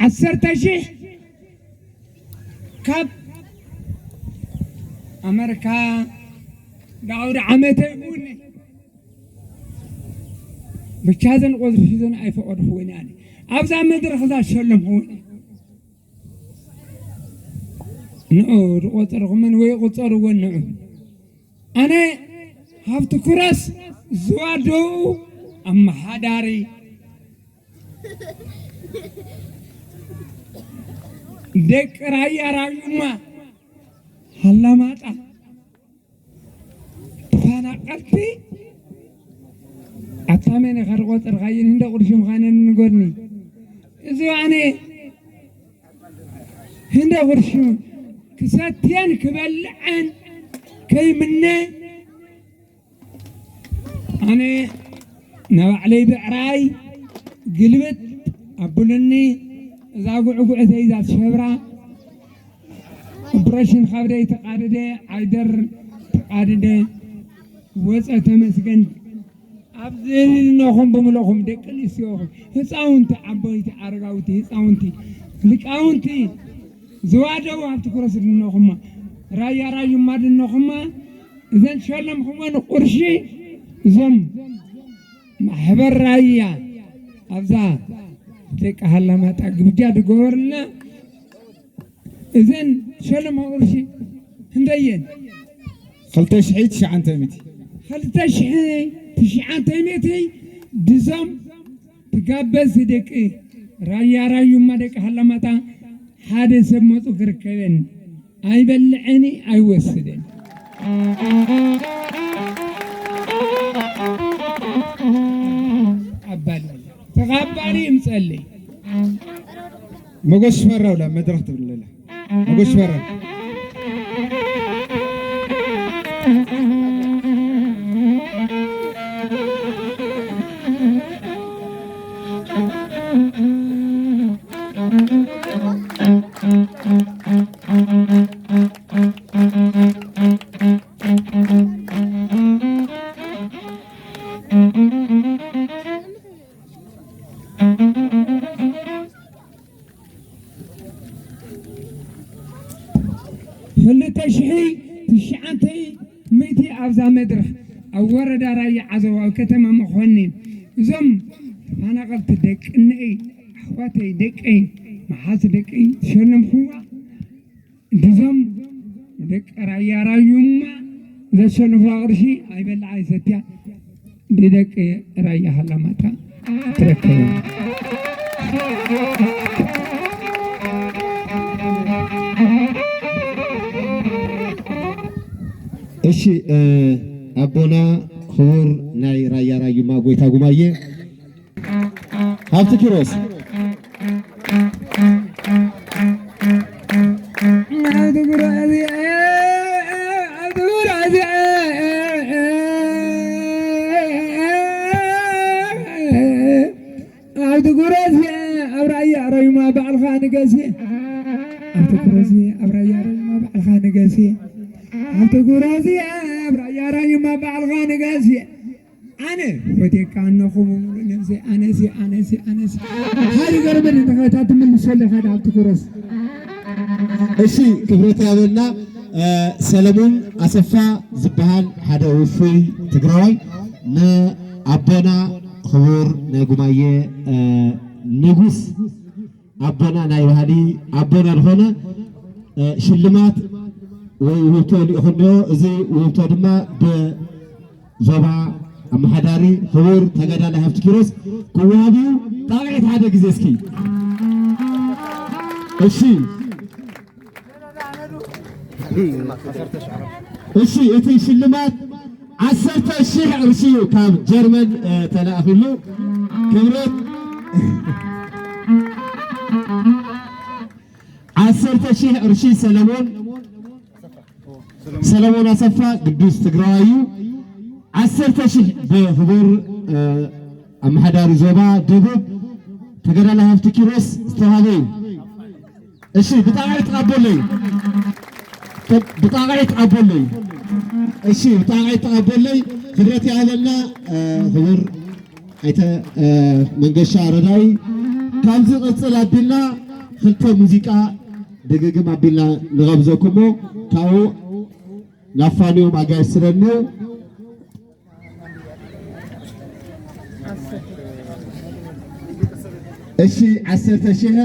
عسرت شيء كاب أمريكا دعور عمته يقولني بكذا نقدر شيء أي فقر هوني يعني أبزع مدر خذا شلم هوني نور قطر من ويقطر ونعم أنا هفت كرس زوادو أما حداري دك رايما هلا ماتا فانا قلبي أتامين خرقوت الغاين هندا قرشم خانن نقولني إذا أنا هندا قرشم كساتيان كبلعن كي مني أنا نوع علي بعراي قلبت أبولني إذا أقول إذا شبرا برشين خبري تقارده عيدر تقارده وسأ تمسكن أبزين نخم بملخم دكني سيوخم هساونت عبويت أرجعوتي هساونتي لك أونتي زواجه وقت كرس النخمة راي ماد النخمة إذن شلم خمان قرشي زم محبر رايا أبزا تك هلا ما تجبجاد جورنا إذن شلم قرشي هندين خلتش حيت شعان تمتي خلتش حيت شعان تمتي دزم تقابل صدق راي ما دك هلا ما تا حادث مطو كركبن أي بلعني أي وسدن تقبلي مسألي مقش مرة ولا مدرخت بالله مقش مرة تشحي تشعنتي ميتي أبزا مدرخ أو ورد راي عزوا أو كتما مخونين زم أنا قلت دك إني أخواتي دك إيه محاس دك إيه شلم هو دزم دك راي يوما ذا شلم فاغرشي أي بلعي ستيا دك راي هلا ماتا تركوا እሺ አቦና ክቡር ናይ ራያ ራዩማ ጎይታ ጉማዬ ሀብት ኪሮስ أبرايا ريما بعلخان قاسي أبتكرسي أبرايا ريما بعلخان قاسي أبتكرسي أبرايا ريما بعلخان قاسي أنا فتيك أنا خمم نفسي أنا هاي قربنا نخاتات من سولة هذا أبتكرس እሺ ክብረት ያበልና ሰለሞን አሰፋ ዝበሃል ሓደ ውፉይ ትግራዋይ ንአቦና ክቡር ናይ ጉማዬ ንጉስ አቦና ናይ ባህሊ አቦና ዝኾነ ሽልማት ወይ ውህብቶ ሊእኹንዮ እዚ ውህብቶ ድማ ብዞባ ኣመሓዳሪ ክቡር ተጋዳላይ ሃብቲ ኪሮስ ክወሃብዩ ጣብዒት ሓደ ግዜ እስኪ እሺ እሺ እቲ ሽልማት 10,000 ቅርሺ ካብ ጀርመን ተላእኽሉ ክብረት 10,000 ቅርሺ ሰለሞን አሰፋ ቅዱስ ትግራዋዩ 10,000 ብክቡር ኣመሓዳሪ ዞባ ደቡብ ተጋዳላይ ሃብቲ ኪሮስ ዝተዋህበ እዩ እሺ ብጣዕሚ ተቀበለይ بطاقة تقبلي الشيء بطاقة تقبلي خبرتي هذا خبر أيتا منقشة رداي كابز قصل أبينا خلطة موسيقى دقيقة أبينا نغبزكمو كاو نفانيو ماجا سرنو እሺ 10,000